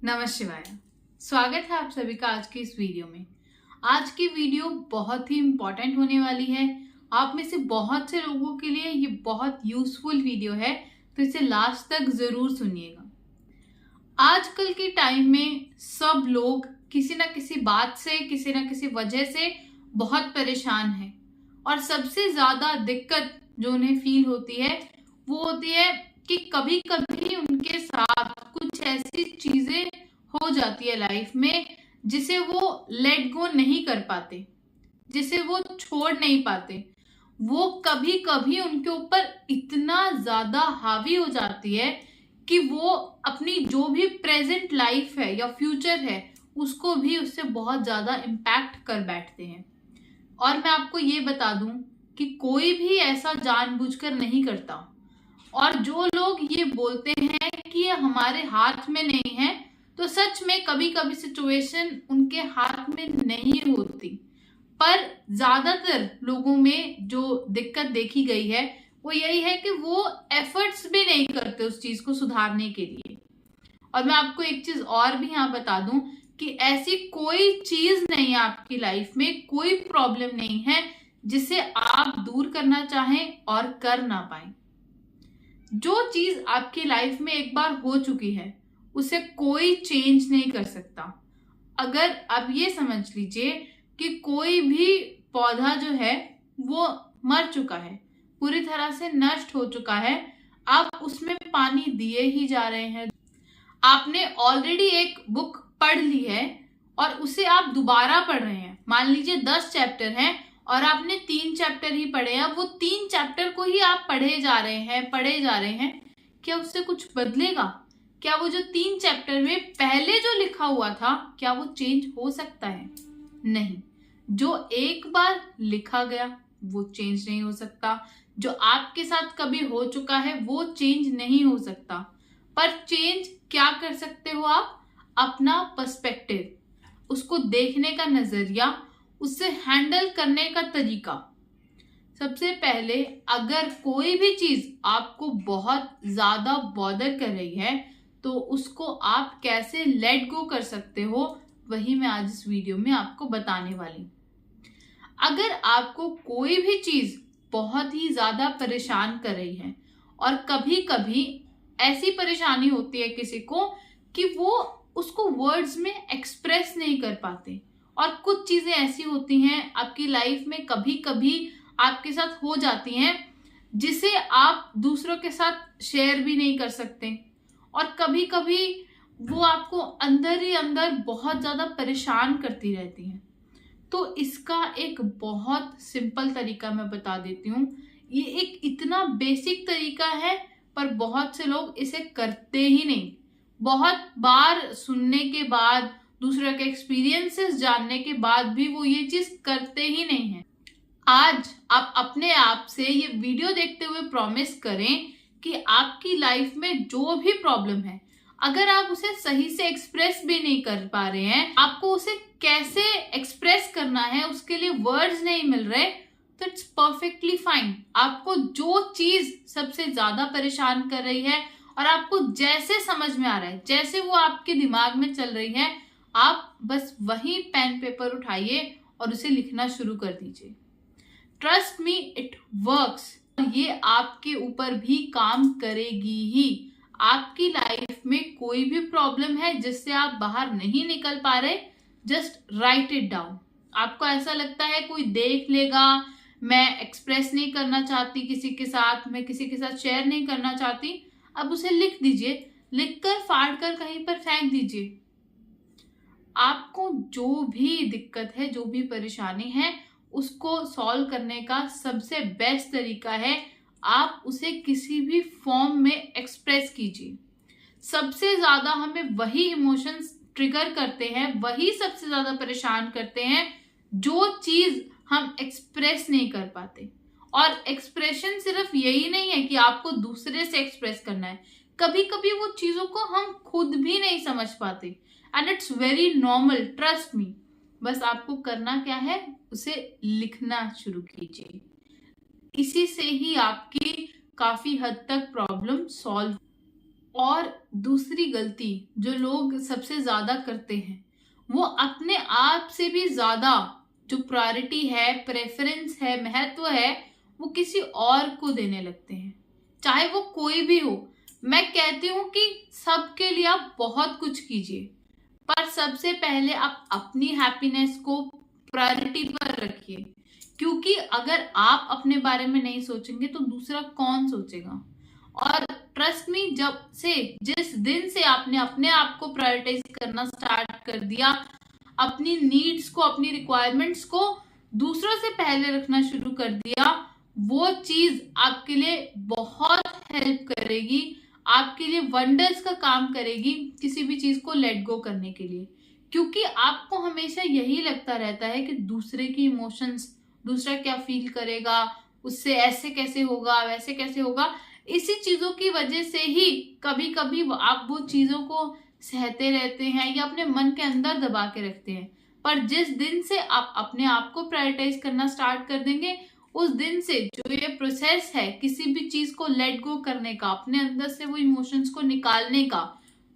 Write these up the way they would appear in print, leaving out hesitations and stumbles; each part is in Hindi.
नमः शिवाय। स्वागत है आप सभी का आज की इस वीडियो में। आज की वीडियो बहुत ही इम्पोर्टेंट होने वाली है। आप में से बहुत से लोगों के लिए ये बहुत यूजफुल वीडियो है, तो इसे लास्ट तक जरूर सुनिएगा। आजकल के टाइम में सब लोग किसी ना किसी बात से, किसी ना किसी वजह से बहुत परेशान हैं और सबसे ज्यादा दिक्कत जो उन्हें फील होती है वो होती है कि कभी कभी उनके साथ कुछ ऐसी चीजें हो जाती है लाइफ में जिसे वो लेट गो नहीं कर पाते, जिसे वो छोड़ नहीं पाते। वो कभी कभी उनके ऊपर इतना ज्यादा हावी हो जाती है कि वो अपनी जो भी प्रेजेंट लाइफ है या फ्यूचर है उसको भी उससे बहुत ज्यादा इम्पैक्ट कर बैठते हैं। और मैं आपको ये बता दूं कि कोई भी ऐसा जानबूझकर नहीं करता। और जो लोग ये बोलते हैं कि ये हमारे हाथ में नहीं है, तो सच में कभी कभी सिचुएशन उनके हाथ में नहीं होती। पर ज्यादातर लोगों में जो दिक्कत देखी गई है वो यही है कि वो एफर्ट्स भी नहीं करते उस चीज को सुधारने के लिए। और मैं आपको एक चीज और भी यहाँ बता दूं कि ऐसी कोई चीज नहीं है आपकी लाइफ में, कोई प्रॉब्लम नहीं है जिसे आप दूर करना चाहें और कर ना पाए। जो चीज आपकी लाइफ में एक बार हो चुकी है उसे कोई चेंज नहीं कर सकता। अगर आप ये समझ लीजिए कि कोई भी पौधा जो है वो मर चुका है, पूरी तरह से नष्ट हो चुका है, आप उसमें पानी दिए ही जा रहे हैं। आपने ऑलरेडी एक बुक पढ़ ली है और उसे आप दोबारा पढ़ रहे हैं। मान लीजिए 10 चैप्टर हैं और आपने 3 चैप्टर ही पढ़े हैं, वो 3 चैप्टर को ही आप पढ़े जा रहे हैं। क्या उससे कुछ बदलेगा? क्या वो जो 3 चैप्टर में पहले जो लिखा हुआ था क्या वो चेंज हो सकता है? नहीं। जो एक बार लिखा गया वो चेंज नहीं हो सकता। जो आपके साथ कभी हो चुका है वो चेंज नहीं हो सकता। पर चेंज क्या कर सकते हो आप? अपना पर्सपेक्टिव, उसको देखने का नजरिया, उससे हैंडल करने का तरीका। सबसे पहले अगर कोई भी चीज आपको बहुत ज्यादा बॉदर कर रही है तो उसको आप कैसे लेट गो कर सकते हो, वही मैं आज इस वीडियो में आपको बताने वाली हूँ। अगर आपको कोई भी चीज बहुत ही ज्यादा परेशान कर रही है और कभी कभी ऐसी परेशानी होती है किसी को कि वो उसको वर्ड्स में एक्सप्रेस नहीं कर पाते, और कुछ चीजें ऐसी होती हैं आपकी लाइफ में कभी कभी आपके साथ हो जाती हैं जिसे आप दूसरों के साथ शेयर भी नहीं कर सकते, और कभी कभी वो आपको अंदर ही अंदर बहुत ज्यादा परेशान करती रहती हैं। तो इसका एक बहुत सिंपल तरीका मैं बता देती हूँ। ये एक इतना बेसिक तरीका है पर बहुत से लोग इसे करते ही नहीं। बहुत बार सुनने के बाद, दूसरे के एक्सपीरियंसेस जानने के बाद भी वो ये चीज करते ही नहीं है। आज आप अपने आप से ये वीडियो देखते हुए प्रॉमिस करें कि आपकी लाइफ में जो भी प्रॉब्लम है, अगर आप उसे सही से एक्सप्रेस भी नहीं कर पा रहे हैं, आपको उसे कैसे एक्सप्रेस करना है उसके लिए वर्ड्स नहीं मिल रहे, तो इट्स परफेक्टली फाइन। आपको जो चीज सबसे ज्यादा परेशान कर रही है और आपको जैसे समझ में आ रहा है, जैसे वो आपके दिमाग में चल रही है, आप बस वही पेन पेपर उठाइए और उसे लिखना शुरू कर दीजिए। Trust me, it works. ये आपके ऊपर भी काम करेगी ही। आपकी लाइफ में कोई भी प्रॉब्लम है जिससे आप बाहर नहीं निकल पा रहे, जस्ट राइट इट डाउन। आपको ऐसा लगता है कोई देख लेगा, मैं एक्सप्रेस नहीं करना चाहती किसी के साथ, मैं किसी के साथ शेयर नहीं करना चाहती, अब उसे लिख दीजिए। लिखकर फाड़ कर कहीं पर फेंक दीजिए। आपको जो भी दिक्कत है, जो भी परेशानी है, उसको सॉल्व करने का सबसे बेस्ट तरीका है आप उसे किसी भी फॉर्म में एक्सप्रेस कीजिए। सबसे ज्यादा हमें वही इमोशंस ट्रिगर करते हैं, वही सबसे ज्यादा परेशान करते हैं जो चीज हम एक्सप्रेस नहीं कर पाते। और एक्सप्रेशन सिर्फ यही नहीं है कि आपको दूसरे से एक्सप्रेस करना है, कभी कभी वो चीजों को हम खुद भी नहीं समझ पाते, and it's very normal, trust me. बस आपको करना क्या है, उसे लिखना शुरू कीजिए। इसी से ही आपकी काफी हद तक प्रॉब्लम सॉल्व। और दूसरी गलती जो लोग सबसे ज्यादा करते हैं, वो अपने आप से भी ज्यादा जो प्रायोरिटी है, प्रेफरेंस है, महत्व है, वो किसी और को देने लगते हैं, चाहे वो कोई भी हो। मैं कहती हूँ कि सबके लिए आप बहुत कुछ कीजिए, पर सबसे पहले आप अपनी हैप्पीनेस को प्रायोरिटी पर रखिए, क्योंकि अगर आप अपने बारे में नहीं सोचेंगे तो दूसरा कौन सोचेगा। और ट्रस्ट मी, जिस दिन से आपने अपने आप को प्रायोरिटाइज करना स्टार्ट कर दिया, अपनी नीड्स को, अपनी रिक्वायरमेंट्स को दूसरों से पहले रखना शुरू कर दिया, वो चीज आपके लिए बहुत हेल्प करेगी, आपके लिए वंडर्स का काम करेगी किसी भी चीज को लेट गो करने के लिए। क्योंकि आपको हमेशा यही लगता रहता है कि दूसरे की इमोशंस, दूसरा क्या फील करेगा, उससे ऐसे कैसे होगा, वैसे कैसे होगा। इसी चीजों की वजह से ही कभी कभी आप वो चीजों को सहते रहते हैं या अपने मन के अंदर दबा के रखते हैं। पर जिस दिन से आप अपने आप को प्रायोरिटाइज करना स्टार्ट कर देंगे, उस दिन से जो ये प्रोसेस है किसी भी चीज को लेट गो करने का, अपने अंदर से वो इमोशंस को निकालने का,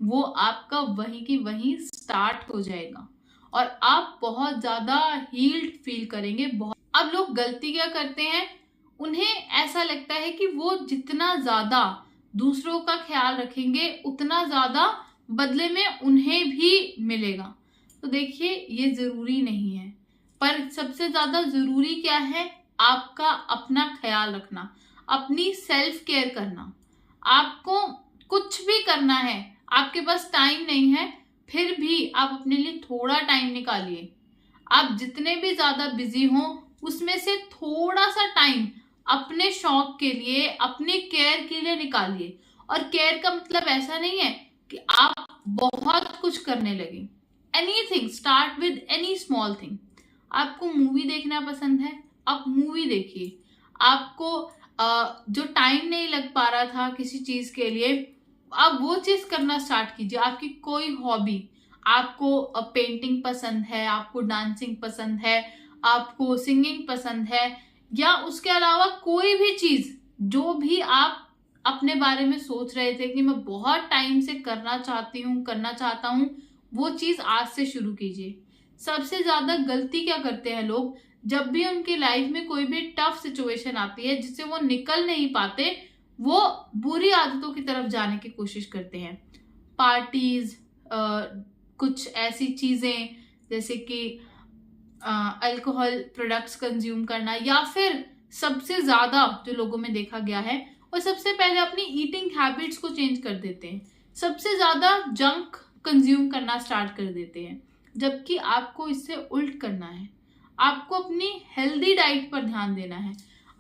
वो आपका वहीं की वहीं स्टार्ट हो जाएगा और आप बहुत ज्यादा हील्ड फील करेंगे। बहुत अब लोग गलती क्या करते हैं, उन्हें ऐसा लगता है कि वो जितना ज्यादा दूसरों का ख्याल रखेंगे उतना ज्यादा बदले में उन्हें भी मिलेगा। तो देखिए, ये जरूरी नहीं है, पर सबसे ज्यादा जरूरी क्या है, आपका अपना ख्याल रखना, अपनी सेल्फ केयर करना। आपको कुछ भी करना है, आपके पास टाइम नहीं है, फिर भी आप अपने लिए थोड़ा टाइम निकालिए। आप जितने भी ज्यादा बिजी हो, उसमें से थोड़ा सा टाइम अपने शौक के लिए, अपने केयर के लिए निकालिए। और केयर का मतलब ऐसा नहीं है कि आप बहुत कुछ करने लगे। Anything, start with any small thing. आपको मूवी देखना पसंद है, आप मूवी देखिए। आपको जो टाइम नहीं लग पा रहा था किसी चीज के लिए, आप वो चीज करना स्टार्ट कीजिए। आपकी कोई हॉबी, आपको पेंटिंग पसंद है, आपको डांसिंग पसंद है, आपको सिंगिंग पसंद है, या उसके अलावा कोई भी चीज जो भी आप अपने बारे में सोच रहे थे कि मैं बहुत टाइम से करना चाहती हूँ, करना चाहता हूँ, वो चीज आज से शुरू कीजिए। सबसे ज्यादा गलती क्या करते हैं लोग, जब भी उनकी लाइफ में कोई भी टफ सिचुएशन आती है जिससे वो निकल नहीं पाते, वो बुरी आदतों की तरफ जाने की कोशिश करते हैं। पार्टीज, कुछ ऐसी चीजें जैसे कि अल्कोहल प्रोडक्ट्स कंज्यूम करना, या फिर सबसे ज्यादा जो लोगों में देखा गया है, वो सबसे पहले अपनी ईटिंग हैबिट्स को चेंज कर देते हैं, सबसे ज्यादा जंक कंज्यूम करना स्टार्ट कर देते हैं। जबकि आपको इससे उल्ट करना है, आपको अपनी हेल्दी डाइट पर ध्यान देना है।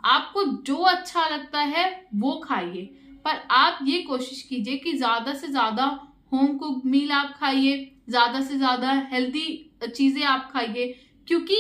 आपको जो अच्छा लगता है वो खाइए, पर आप ये कोशिश कीजिए कि ज्यादा से ज्यादा होम कुक मील आप खाइए, ज्यादा से ज्यादा हेल्दी चीजें आप खाइए। क्योंकि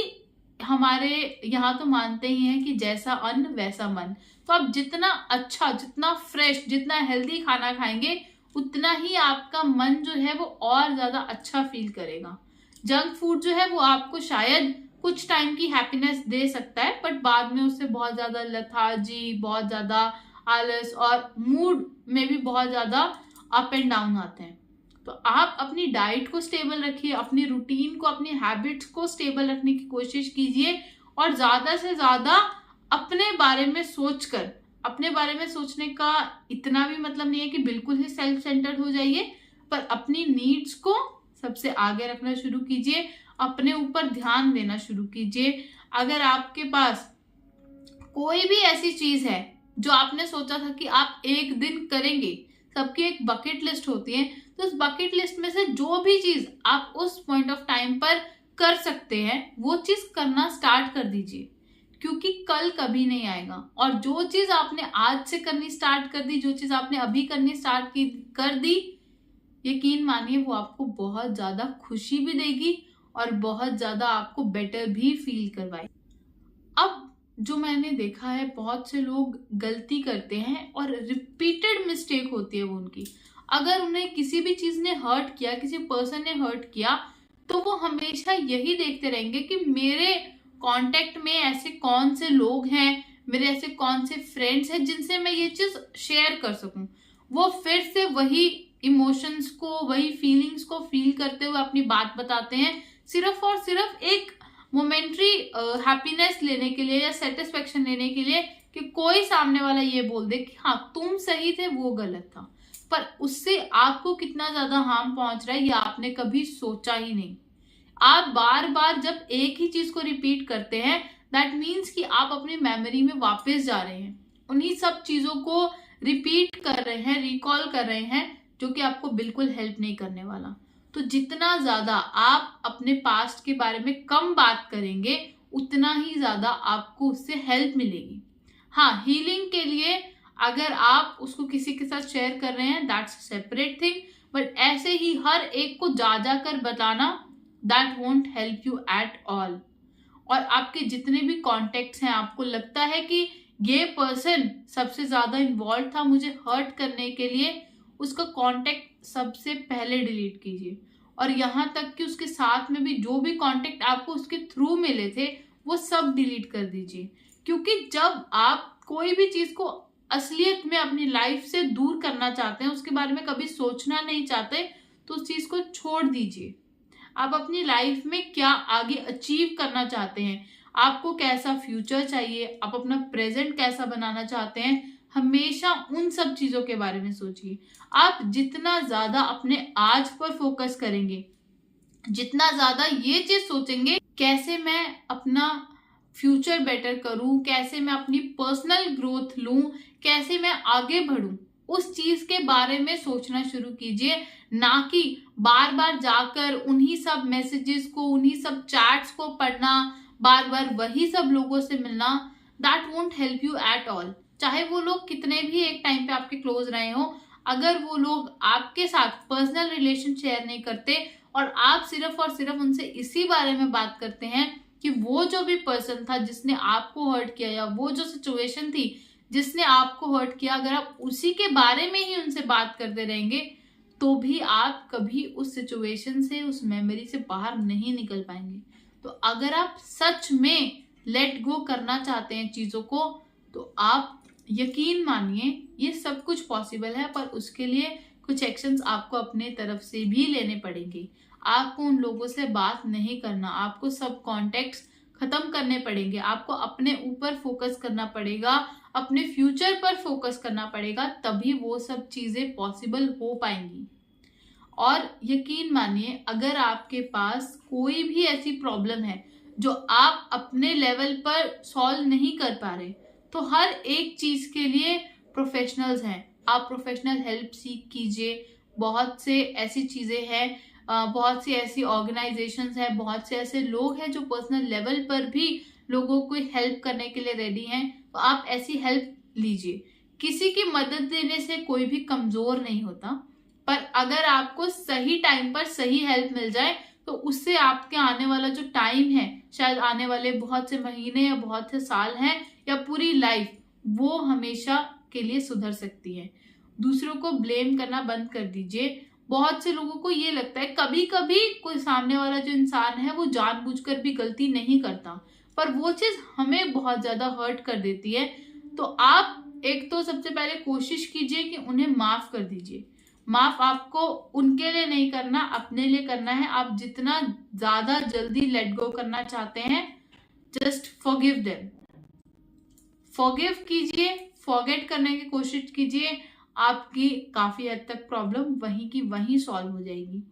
हमारे यहाँ तो मानते ही हैं कि जैसा अन्न वैसा मन। तो आप जितना अच्छा, जितना फ्रेश, जितना हेल्दी खाना खाएंगे, उतना ही आपका मन जो है वो और ज्यादा अच्छा फील करेगा। जंक फूड जो है वो आपको शायद कुछ टाइम की हैप्पीनेस दे सकता है, बट बाद में उससे बहुत ज्यादा लथार्जी, बहुत ज्यादा आलस और मूड में भी बहुत ज्यादा अप एंड डाउन आते हैं। तो आप अपनी डाइट को स्टेबल रखिए, अपनी रूटीन को, अपनी हैबिट्स को स्टेबल रखने की कोशिश कीजिए, और ज्यादा से ज्यादा अपने बारे में सोचकर, अपने बारे में सोचने का इतना भी मतलब नहीं है कि बिल्कुल ही सेल्फ सेंटर्ड हो जाइए, पर अपनी नीड्स को सबसे आगे रखना शुरू कीजिए, अपने ऊपर ध्यान देना शुरू कीजिए। अगर आपके पास कोई भी ऐसी चीज है जो आपने सोचा था कि आप एक दिन करेंगे, सबकी एक बकेट लिस्ट होती है, तो उस बकेट लिस्ट में से जो भी चीज आप उस पॉइंट ऑफ टाइम पर कर सकते हैं, वो चीज करना स्टार्ट कर दीजिए। क्योंकि कल कभी नहीं आएगा, और जो चीज आपने आज से करनी स्टार्ट कर दी, जो चीज आपने अभी करनी स्टार्ट कर दी, यकीन मानिए वो आपको बहुत ज्यादा खुशी भी देगी और बहुत ज्यादा आपको बेटर भी फील करवाएगी। अब जो मैंने देखा है, बहुत से लोग गलती करते हैं और रिपीटेड मिस्टेक होती है वो उनकी। अगर उन्हें किसी भी चीज ने हर्ट किया, किसी पर्सन ने हर्ट किया, तो वो हमेशा यही देखते रहेंगे कि मेरे कांटेक्ट में ऐसे कौन से लोग हैं, मेरे ऐसे कौन से फ्रेंड्स हैं जिनसे मैं ये चीज शेयर कर सकूं। वो फिर से वही इमोशंस को, वही फीलिंग्स को फील करते हुए अपनी बात बताते हैं, सिर्फ और सिर्फ एक मोमेंट्री हैप्पीनेस लेने के लिए या सेटिस्फेक्शन लेने के लिए कि कोई सामने वाला ये बोल दे कि हाँ तुम सही थे, वो गलत था। पर उससे आपको कितना ज्यादा हार्म पहुंच रहा है ये आपने कभी सोचा ही नहीं। आप बार बार जब एक ही चीज को रिपीट करते हैं, दैट मीन्स कि आप अपनी मेमोरी में वापस जा रहे हैं, उन्हीं सब चीजों को रिपीट कर रहे हैं, रिकॉल कर रहे हैं, जो कि आपको बिल्कुल हेल्प नहीं करने वाला। तो जितना ज्यादा आप अपने पास्ट के बारे में कम बात करेंगे, उतना ही ज्यादा आपको उससे हेल्प मिलेगी। हाँ, हीलिंग के लिए अगर आप उसको किसी के साथ शेयर कर रहे हैं, दैट्स सेपरेट थिंग, बट ऐसे ही हर एक को जा जा कर बताना, that won't help you at all. और आपके जितने भी कॉन्टेक्ट्स हैं, आपको लगता है कि ये पर्सन सबसे ज्यादा इन्वॉल्व था मुझे हर्ट करने के लिए, उसका कांटेक्ट सबसे पहले डिलीट कीजिए। और यहाँ तक कि उसके साथ में भी जो भी कांटेक्ट आपको उसके थ्रू मिले थे, वो सब डिलीट कर दीजिए। क्योंकि जब आप कोई भी चीज को असलियत में अपनी लाइफ से दूर करना चाहते हैं, उसके बारे में कभी सोचना नहीं चाहते, तो उस चीज को छोड़ दीजिए। आप अपनी लाइफ में क्या आगे अचीव करना चाहते हैं, आपको कैसा फ्यूचर चाहिए, आप अपना प्रेजेंट कैसा बनाना चाहते हैं, हमेशा उन सब चीजों के बारे में सोचिए। आप जितना ज्यादा अपने आज पर फोकस करेंगे, जितना ज्यादा ये चीज सोचेंगे कैसे मैं अपना फ्यूचर बेटर करूं, कैसे मैं अपनी पर्सनल ग्रोथ लूं, कैसे मैं आगे बढ़ूं, उस चीज के बारे में सोचना शुरू कीजिए। ना कि बार बार जाकर उन्हीं सब मैसेजेस को, उन्हीं सब चैट्स को पढ़ना, बार बार वही सब लोगों से मिलना, that won't help you at all. चाहे वो लोग कितने भी एक टाइम पे आपके क्लोज रहे हो, अगर वो लोग आपके साथ पर्सनल रिलेशन शेयर नहीं करते और आप सिर्फ और सिर्फ उनसे इसी बारे में बात करते हैं कि वो जो भी पर्सन था जिसने आपको हर्ट किया, या वो जो सिचुएशन थी जिसने आपको हर्ट किया, अगर आप उसी के बारे में ही उनसे बात करते रहेंगे, तो भी आप कभी उस सिचुएशन से, उस मेमोरी से बाहर नहीं निकल पाएंगे। तो अगर आप सच में लेट गो करना चाहते हैं चीजों को, तो आप यकीन मानिए ये सब कुछ पॉसिबल है, पर उसके लिए कुछ एक्शंस आपको अपने तरफ से भी लेने पड़ेंगे। आपको उन लोगों से बात नहीं करना, आपको सब कॉन्टेक्ट्स खत्म करने पड़ेंगे, आपको अपने ऊपर फोकस करना पड़ेगा, अपने फ्यूचर पर फोकस करना पड़ेगा, तभी वो सब चीजें पॉसिबल हो पाएंगी। और यकीन मानिए, अगर आपके पास कोई भी ऐसी प्रॉब्लम है जो आप अपने लेवल पर सॉल्व नहीं कर पा रहे, तो हर एक चीज के लिए प्रोफेशनल्स हैं। आप प्रोफेशनल हेल्प सीख कीजिए। बहुत से ऐसी चीजें हैं, बहुत सी ऐसी ऑर्गेनाइजेशंस हैं, बहुत से ऐसे लोग हैं जो पर्सनल लेवल पर भी लोगों को हेल्प करने के लिए रेडी हैं। तो आप ऐसी हेल्प लीजिए। किसी की मदद देने से कोई भी कमजोर नहीं होता, पर अगर आपको सही टाइम पर सही हेल्प मिल जाए, तो उससे आपके आने वाला जो टाइम है, शायद आने वाले बहुत से महीने या बहुत से साल हैं या पूरी लाइफ, वो हमेशा के लिए सुधर सकती है। दूसरों को ब्लेम करना बंद कर दीजिए। बहुत से लोगों को ये लगता है कभी कभी कोई सामने वाला जो इंसान है वो जानबूझकर भी गलती नहीं करता, पर वो चीज हमें बहुत ज्यादा हर्ट कर देती है। तो आप एक तो सबसे पहले कोशिश कीजिए कि उन्हें माफ कर दीजिए। माफ आपको उनके लिए नहीं करना, अपने लिए करना है। आप जितना ज्यादा जल्दी लेट गो करना चाहते हैं, जस्ट फॉरगिव देम, फॉरगिव कीजिए, फॉरगेट करने की कोशिश कीजिए। आपकी काफी हद तक प्रॉब्लम वहीं की वहीं सॉल्व हो जाएगी।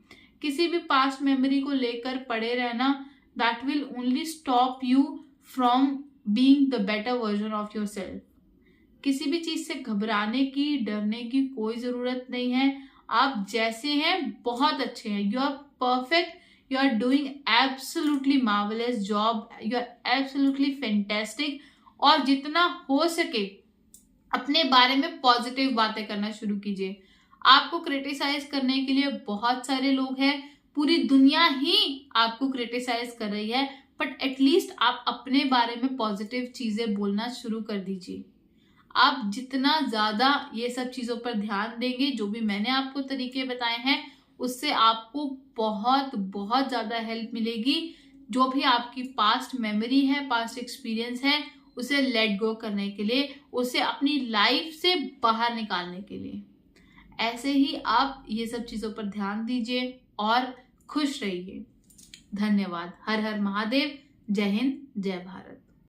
किसी भी पास्ट मेमोरी को लेकर पड़े रहना, that will only stop you from being the better version of your self. किसी भी चीज से घबराने की, डरने की कोई जरूरत नहीं है। आप जैसे हैं बहुत अच्छे हैं। You are perfect, you are doing absolutely marvellous job, you are absolutely fantastic. और जितना हो सके अपने बारे में पॉजिटिव बातें करना शुरू कीजिए। आपको क्रिटिसाइज करने के लिए बहुत सारे लोग हैं, पूरी दुनिया ही आपको क्रिटिसाइज कर रही है, बट एटलीस्ट आप अपने बारे में पॉजिटिव चीजें बोलना शुरू कर दीजिए। आप जितना ज्यादा ये सब चीजों पर ध्यान देंगे, जो भी मैंने आपको तरीके बताए हैं, उससे आपको बहुत बहुत ज्यादा हेल्प मिलेगी। जो भी आपकी पास्ट मेमोरी है, पास्ट एक्सपीरियंस है, उसे लेट गो करने के लिए, उसे अपनी लाइफ से बाहर निकालने के लिए। ऐसे ही आप ये सब चीज़ों पर ध्यान दीजिए और खुश रहिए। धन्यवाद। हर हर महादेव। जय हिंद, जय भारत।